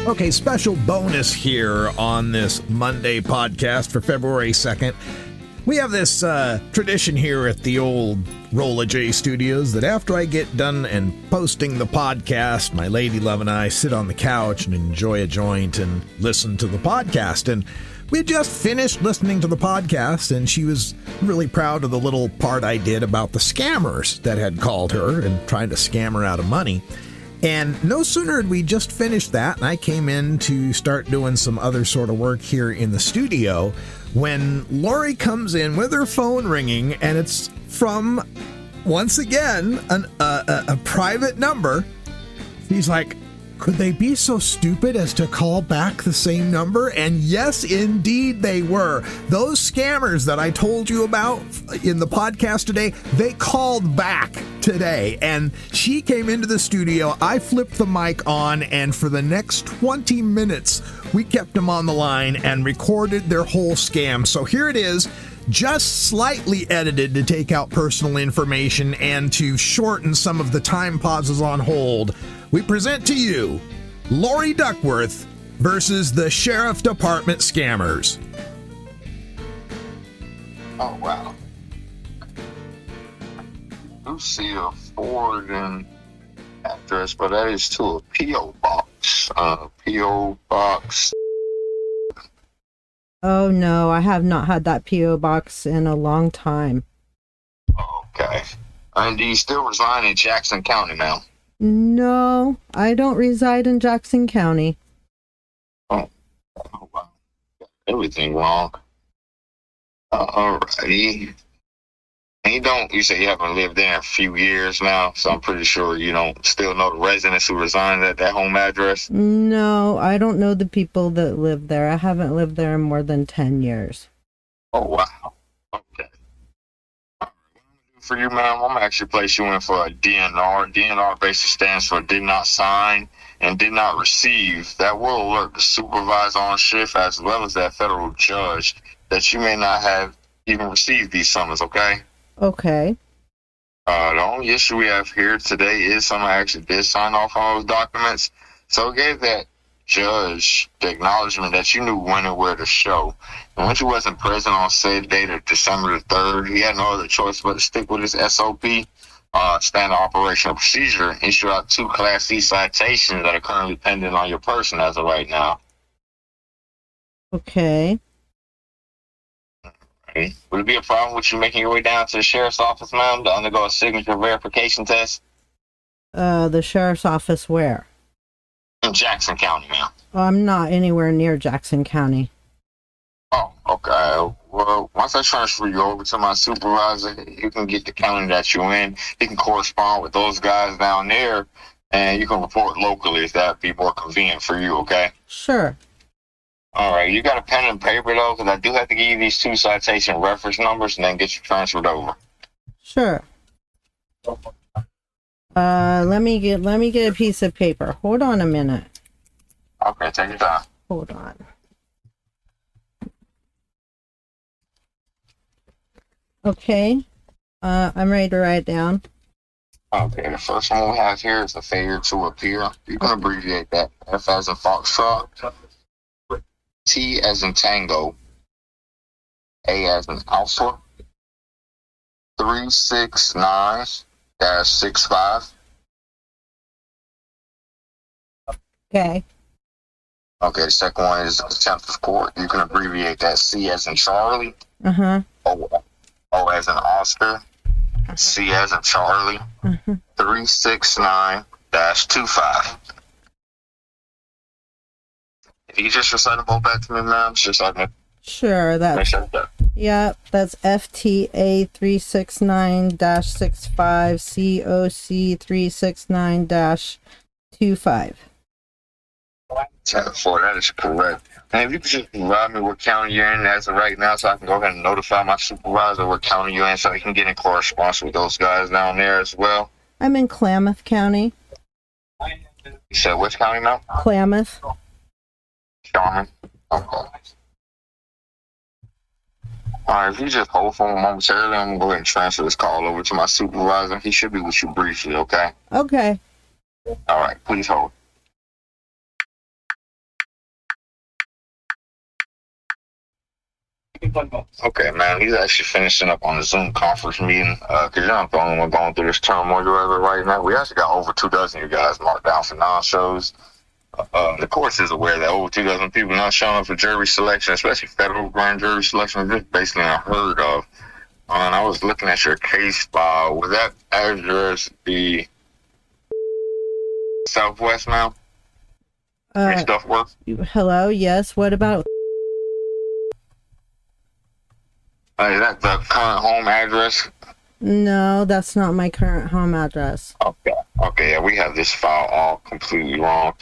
Okay, special bonus here on this Monday podcast for February 2nd. We have this tradition here at the old Rolla J Studios that after I get done and posting the podcast, my lady love and I sit on the couch and enjoy a joint and listen to the podcast. And we had just finished listening to the podcast, and she was really proud of the little part I did about the scammers that had called her and trying to scam her out of money. And no sooner had we just finished that, and I came in to start doing some other sort of work here in the studio, when Lori comes in with her phone ringing, and it's from, once again, a private number. He's like, could they be so stupid as to call back the same number? And yes, indeed they were. Those scammers that I told you about in the podcast today, they called back today. And she came into the studio, I flipped the mic on, and for the next 20 minutes, we kept them on the line and recorded their whole scam. So here it is, just slightly edited to take out personal information and to shorten some of the time pauses on hold. We present to you Lori Duckworth versus the Sheriff Department scammers. Oh, wow. You see a forwarding address, but that is to a P.O. box. P.O. box. Oh, no, I have not had that P.O. box in a long time. Okay. And do you still reside in Jackson County now? No, I don't reside in Jackson County. Oh wow. Everything wrong. Alrighty. And you say you haven't lived there in a few years now, so I'm pretty sure you don't still know the residents who reside at that home address? No, I don't know the people that live there. I haven't lived there in more than 10 years. Oh, wow. Okay. For you, ma'am, I'm going to actually place you in for a DNR. DNR basically stands for did not sign and did not receive. That will alert the supervisor on shift as well as that federal judge that you may not have even received these summons, okay? Okay. The only issue we have here today is someone actually did sign off on those documents. So it gave that judge the acknowledgement that you knew when and where to show. And once you wasn't present on said date of December the 3rd, he had no other choice but to stick with his SOP, standard operational procedure, and issue out 2 Class C citations that are currently pending on your person as of right now. Okay. Okay. Would it be a problem with you making your way down to the sheriff's office, ma'am, to undergo a signature verification test? The sheriff's office where? In Jackson County, ma'am. I'm not anywhere near Jackson County. Oh, okay. Well, once I transfer you over to my supervisor, you can get the county that you're in. He can correspond with those guys down there, and you can report locally if that would be more convenient for you, okay? Sure. All right. You got a pen and paper, though, because I do have to give you these 2 citation reference numbers and then get you transferred over. Sure. Let me get a piece of paper. Hold on a minute. Okay, take your time. Hold on. Okay. I'm ready to write down. Okay, the first one we have here is a failure to appear. You can abbreviate that. F as in Foxtrot, T as in Tango, A as in Alpha, 369-65. Okay. Okay, the second one is contempt of court. You can abbreviate that C as in Charlie, Uh-huh. O as in Oscar, C as in Charlie, 369-25. If you just recite them both back to me, ma'am, just so I can Sure, make that's, sure that. yep, that's FTA 369-65, COC 369-25. For that is correct. And if you could just provide me what county you're in as of right now, so I can go ahead and notify my supervisor what county you're in, so he can get in correspondence with those guys down there as well. I'm in Klamath County. You said which county now? Klamath. Charmin. Okay. Alright, if you just hold for me momentarily, I'm going to go ahead and transfer this call over to my supervisor. He should be with you briefly, okay? Okay. Alright, please hold. Okay, man. He's actually finishing up on the Zoom conference meeting. Cause you're not the only one going through this turmoil right now. We actually got over 2 dozen of you guys marked down for non-shows. The course is aware that over 2 dozen people not showing up for jury selection, especially federal grand jury selection, is just basically unheard of. And I was looking at your case file. Would that address be Southwest now? Your stuff work? Hello, yes, what about? Is that the current home address? No, that's not my current home address. Okay, yeah, we have this file all completely wrong.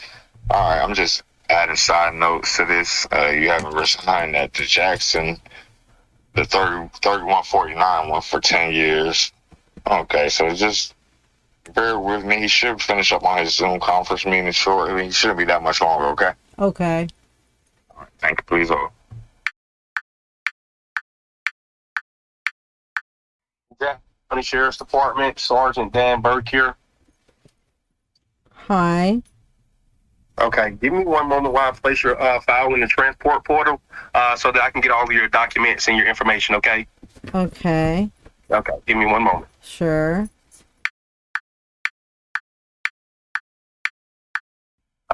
All right, I'm just adding side notes to this. You haven't resigned at the Jackson, the 3149 one for 10 years. Okay, so just bear with me. He should finish up on his Zoom conference meeting shortly. He shouldn't be that much longer, okay? Okay. All right, thank you, please hold. Jackson County Sheriff's Department, Sergeant Dan Burke here. Hi. Okay, give me one moment while I place your file in the transport portal so that I can get all of your documents and your information, okay? Okay. Okay, give me one moment. Sure.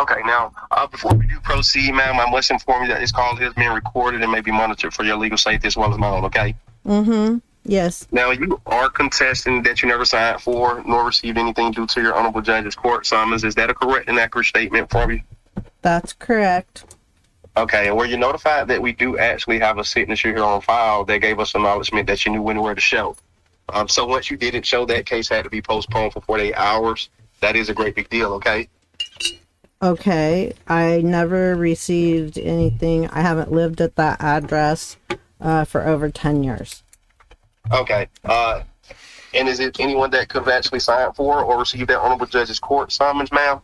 Okay, now, before we do proceed, ma'am, I must inform you that this call is being recorded and may be monitored for your legal safety as well as my own, okay? Mm-hmm. Yes. Now, you are contesting that you never signed for nor received anything due to your honorable judge's court summons. Is that a correct and accurate statement for you? That's correct. Okay, and were you notified that we do actually have a signature here on file that gave us acknowledgement that you knew when and where to show? So once you didn't show, that case had to be postponed for 48 hours. That is a great big deal, okay? Okay. I never received anything. I haven't lived at that address for over 10 years. Okay. And is it anyone that could have actually signed for or received that honorable judge's court summons, ma'am?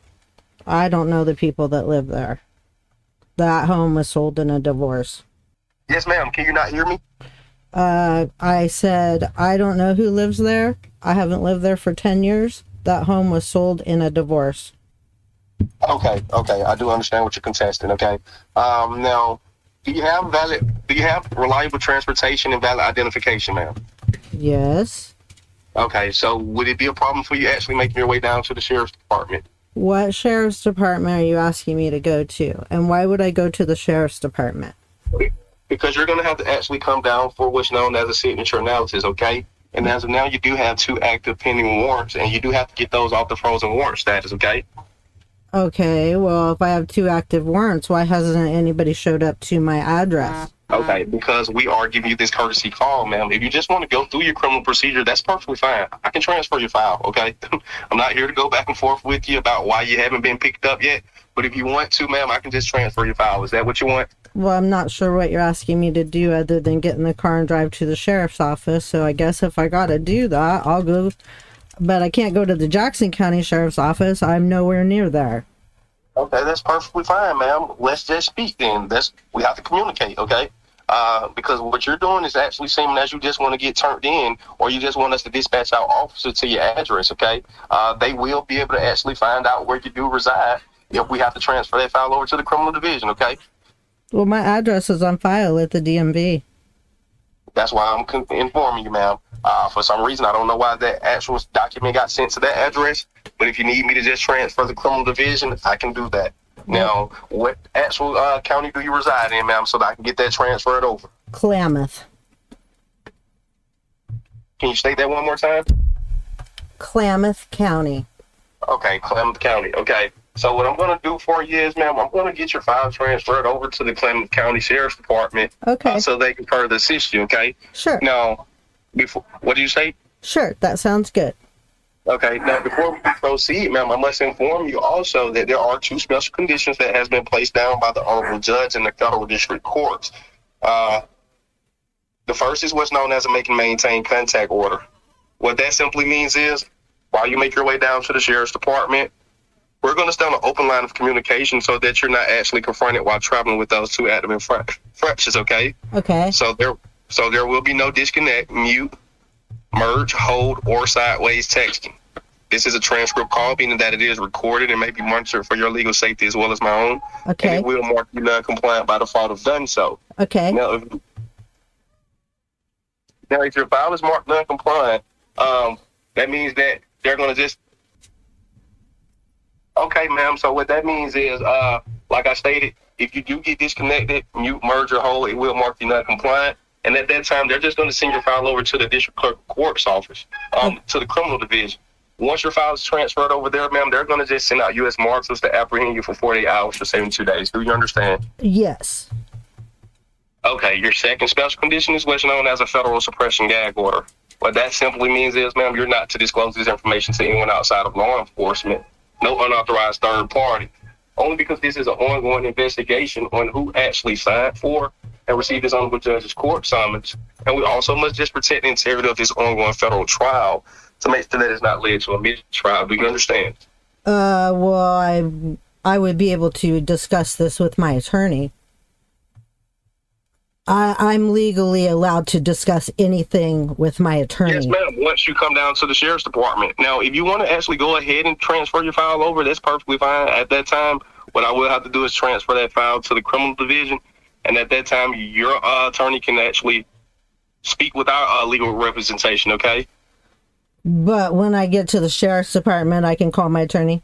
I don't know the people that live there. That home was sold in a divorce. Yes, ma'am. Can you not hear me? I said, I don't know who lives there. I haven't lived there for 10 years. That home was sold in a divorce. Okay. I do understand what you're contesting, okay? Now, do you have reliable transportation and valid identification, ma'am? Yes. Okay, so would it be a problem for you actually making your way down to the sheriff's department? What sheriff's department are you asking me to go to? And why would I go to the sheriff's department? Because you're going to have to actually come down for what's known as a signature analysis, okay? And as of now, you do have 2 active pending warrants, and you do have to get those off the frozen warrant status, okay? Okay, well, if I have 2 active warrants, why hasn't anybody showed up to my address? Okay, because we are giving you this courtesy call, ma'am. If you just want to go through your criminal procedure, that's perfectly fine. I can transfer your file, okay? I'm not here to go back and forth with you about why you haven't been picked up yet. But if you want to, ma'am, I can just transfer your file. Is that what you want? Well, I'm not sure what you're asking me to do other than get in the car and drive to the sheriff's office. So I guess if I gotta do that, I'll go. But I can't go to the Jackson County Sheriff's Office. I'm nowhere near there. Okay, that's perfectly fine, ma'am. Let's just speak then. We have to communicate, okay? Because what you're doing is actually seeming as you just want to get turned in, or you just want us to dispatch our officer to your address, okay? They will be able to actually find out where you do reside if we have to transfer that file over to the criminal division, okay? Well, my address is on file at the DMV. That's why I'm informing you, ma'am. For some reason, I don't know why that actual document got sent to that address, but if you need me to just transfer the criminal division, I can do that. Now, what actual county do you reside in, ma'am, so that I can get that transferred over? Klamath. Can you state that one more time? Klamath County. Okay, Klamath County. Okay. So what I'm going to do for you is, ma'am, I'm going to get your file transferred over to the Klamath County Sheriff's Department. Okay. So they can further assist you, okay? Sure. Now, what do you say? Sure, that sounds good. Okay, now before we proceed, ma'am, I must inform you also that there are 2 special conditions that has been placed down by the Honorable Judge in the Federal District Courts. The first is what's known as a make and maintain contact order. What that simply means is, while you make your way down to the Sheriff's Department, we're going to stay on an open line of communication so that you're not actually confronted while traveling with those 2 active infractions, okay? Okay. So there will be no disconnect, mute, merge, hold, or sideways texting. This is a transcript call, meaning that it is recorded and may be monitored for your legal safety as well as my own. Okay. And it will mark you non-compliant by default of done so. Okay. Now, Now, if your file is marked non-compliant, that means that they're going to just. Okay, ma'am. So what that means is, like I stated, if you do get disconnected, mute, merge, or hold, it will mark you not compliant. And at that time, they're just going to send your file over to the district clerk court's office, to the criminal division. Once your file is transferred over there, ma'am, they're going to just send out U.S. Marshals to apprehend you for 48 hours to 72 days. Do you understand? Yes. Okay, your second special condition is what's known as a federal suppression gag order. What that simply means is, ma'am, you're not to disclose this information to anyone outside of law enforcement, no unauthorized third party, only because this is an ongoing investigation on who actually signed for and received this honorable judge's court summons. And we also must just protect the integrity of this ongoing federal trial to make sure that it's not led to a mid-trial. Do you understand? Well, I would be able to discuss this with my attorney. I'm legally allowed to discuss anything with my attorney. Yes, ma'am. Once you come down to the sheriff's department. Now, if you want to actually go ahead and transfer your file over, that's perfectly fine. At that time, what I will have to do is transfer that file to the criminal division. And at that time, your attorney can actually speak with our legal representation, okay? But when I get to the sheriff's department, I can call my attorney?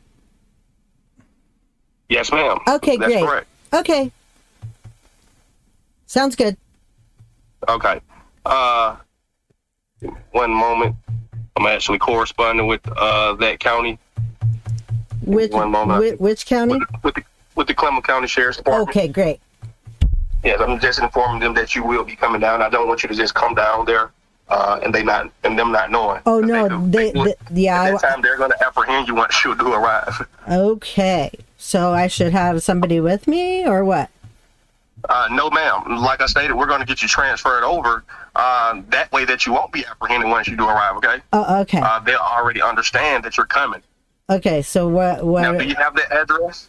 Yes, ma'am. Okay, that's great. Correct. Okay. Sounds good. Okay. One moment. I'm actually corresponding with that county. Which county? With the Clemson County Sheriff's Department. Okay, great. Yes, I'm just informing them that you will be coming down. I don't want you to just come down there and them not knowing. Oh no, yeah. At that time, they're going to apprehend you once you do arrive. Okay, so I should have somebody with me or what? No, ma'am. Like I stated, we're going to get you transferred over. That way that you won't be apprehended once you do arrive, okay? Okay. They'll already understand that you're coming. Okay, so what? Now, do you have the address?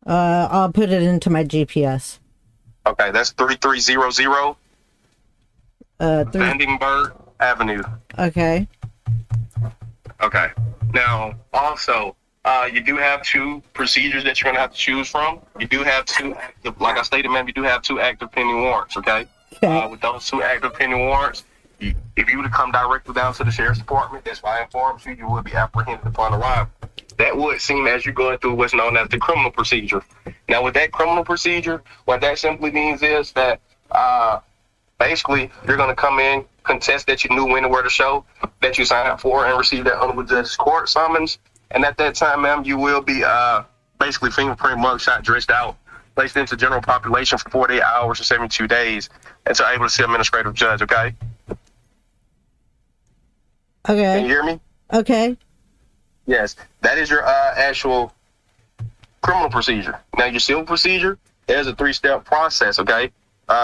I'll put it into my GPS. Okay, that's 3300 Vandenberg Avenue. Okay. Okay. Now, also, you do have two procedures that you're going to have to choose from. You do have two active, like I stated, ma'am, you do have two active pending warrants, okay? Okay. With those two active pending warrants, if you were to come directly down to the sheriff's department, that's why I informed you, you would be apprehended upon arrival. That would seem as you're going through what's known as the criminal procedure. Now, with that criminal procedure, what that simply means is that basically you're going to come in, contest that you knew when and where to show, that you signed up for, and receive that honorable judge's court summons. And at that time, ma'am, you will be basically fingerprint mugshot dressed out, placed into general population for 48 hours or 72 days until able to see administrative judge, okay? Okay. Can you hear me? Okay. Yes, that is your actual criminal procedure. Now, your civil procedure, there's a 3-step process, okay?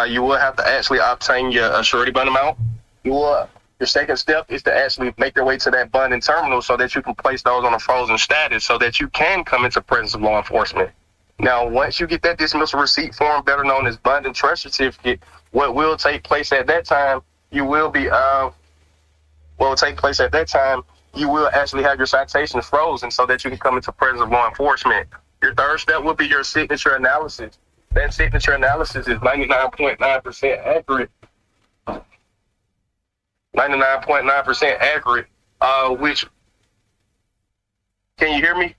You will have to actually obtain your surety bond amount. Your second step is to actually make your way to that bonding terminal so that you can place those on a frozen status so that you can come into presence of law enforcement. Now, once you get that dismissal receipt form, better known as bond and trust certificate, what will take place at that time, you will be, you will actually have your citations frozen so that you can come into presence of law enforcement. Your third step will be your signature analysis. That signature analysis is 99.9% accurate. 99.9% accurate, which, can you hear me?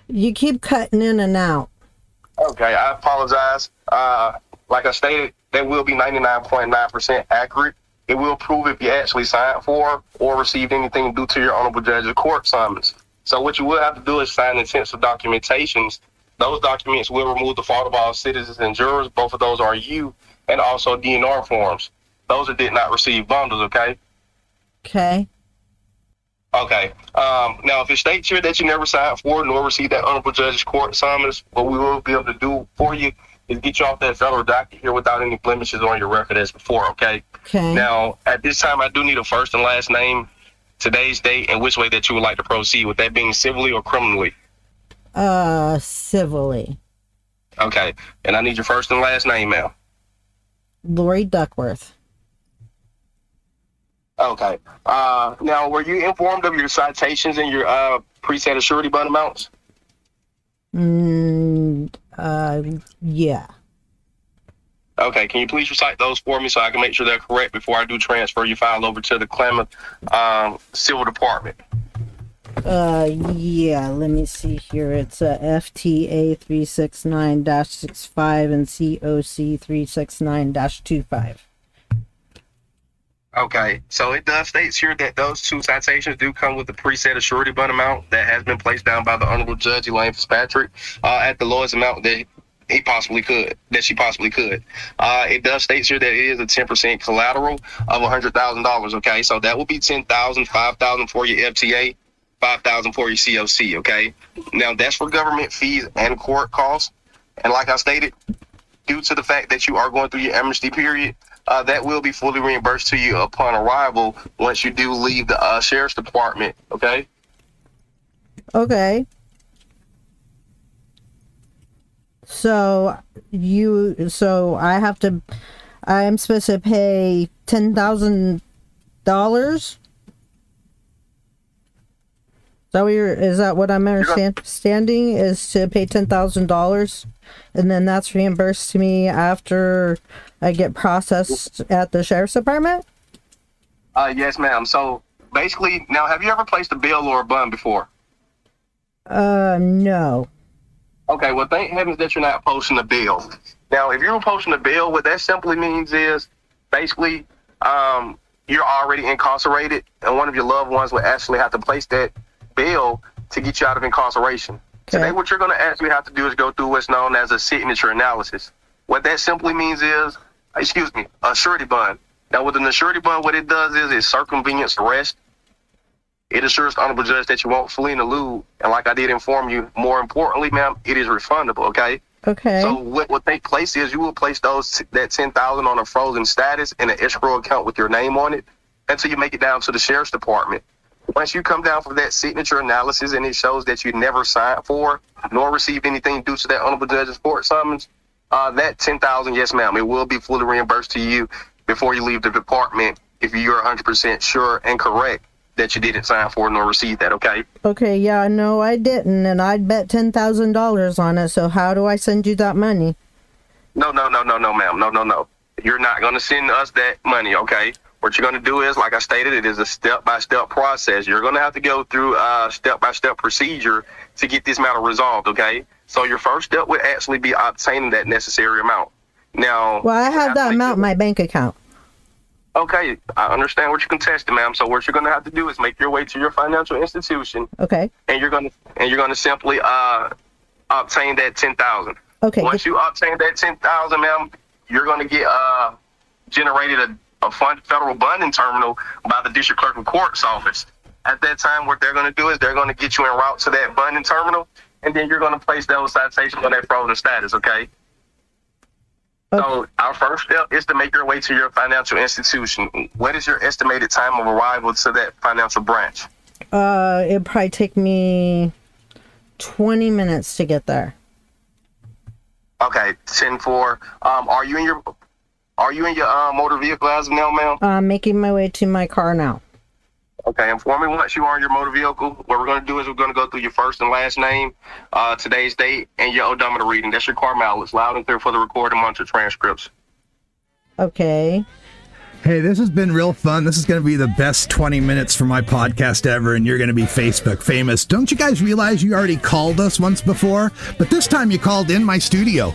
You keep cutting in and out. Okay, I apologize. Like I stated, that will be 99.9% accurate. It will prove if you actually signed for or received anything due to your honorable judge's court summons. So what you will have to do is sign intensive documentations. Those documents will remove the fault of all citizens and jurors. Both of those are you, and also DNR forms. Those that did not receive bundles, okay? Okay. Okay. Now, if it states here that you never signed for nor received that honorable judge's court summons, what we will be able to do for you is get you off that federal docket here without any blemishes on your record as before, okay? Okay. Now, at this time, I do need a first and last name, today's date, and which way that you would like to proceed, with that being civilly or criminally. Civilly. Okay. And I need your first and last name, ma'am. Lori Duckworth. Okay. Now, were you informed of your citations and your preset surety bond amounts? Yeah. Okay, can you please recite those for me so I can make sure they're correct before I do transfer your file over to the Klamath Civil Department? Yeah, let me see here. It's FTA 369-65 and COC 369-25. Okay, so it does states here that those two citations do come with a preset surety bond amount that has been placed down by the Honorable Judge Elaine Fitzpatrick at the lowest amount that she possibly could. It does state here that it is a 10% collateral of $100,000. Okay, so that will be $10,000, $5,000 for your FTA, $5,000 for your COC. Okay, now that's for government fees and court costs. And like I stated, due to the fact that you are going through your amnesty period, that will be fully reimbursed to you upon arrival once you do leave the sheriff's department. Okay. Okay. So I am supposed to pay $10,000. Is that what I'm understanding? Is to pay $10,000, and then that's reimbursed to me after I get processed at the sheriff's department? Yes, ma'am. So basically, now, have you ever placed a bail or a bond before? No. Okay, well, thank heavens that you're not posting a bill. Now, if you're posting a bill, what that simply means is basically you're already incarcerated, and one of your loved ones will actually have to place that bill to get you out of incarceration. Okay. Today, what you're going to actually have to do is go through what's known as a signature analysis. What that simply means is, a surety bond. Now, with an surety bond, what it does is it circumvents arrest. It assures the Honorable Judge that you won't flee and elude. And like I did inform you, more importantly, ma'am, it is refundable, okay? Okay. So what takes place is you will place that $10,000 on a frozen status in an escrow account with your name on it until you make it down to the sheriff's department. Once you come down for that signature analysis and it shows that you never signed for nor received anything due to that Honorable Judge's court summons, that $10,000, yes, ma'am, it will be fully reimbursed to you before you leave the department if you're 100% sure and correct that you didn't sign for nor receive that, okay? Okay, yeah, no, I didn't, and I'd bet $10,000 on it, so how do I send you that money? No, ma'am, no. You're not going to send us that money, okay? What you're going to do is, like I stated, it is a step-by-step process. You're going to have to go through a step-by-step procedure to get this matter resolved, okay? So your first step would actually be obtaining that necessary amount. Now, well, I have that amount in my bank account. Okay, I understand what you're contesting, ma'am. So what you're going to have to do is make your way to your financial institution. Okay. And you're going to simply obtain that $10,000. Okay. Once you obtain that $10,000, ma'am, you're going to get generated a federal bonding terminal by the district clerk of court's office. At that time, what they're going to do is they're going to get you en route to that bonding terminal, and then you're going to place those citations on that frozen status. Okay. So our first step is to make your way to your financial institution. What is your estimated time of arrival to that financial branch? It'd probably take me 20 minutes to get there. Okay, 10-4. Are you in your motor vehicle as of now, ma'am? I'm making my way to my car now. Okay, inform me once you are in your motor vehicle. What we're going to do is we're going to go through your first and last name, today's date, and your odometer reading. That's your car mileage, loud and clear for the record and monitor transcripts. Okay. Hey, this has been real fun. This is going to be the best 20 minutes for my podcast ever, and you're going to be Facebook famous. Don't you guys realize you already called us once before? But this time you called in my studio.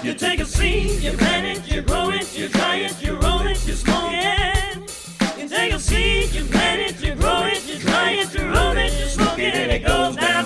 You take a seed, you plant it, you grow it, you dry it, you roll it, you smoke it. You take a seed, you plant it, you grow it, you dry it, you roll it, you smoke it, and it goes down.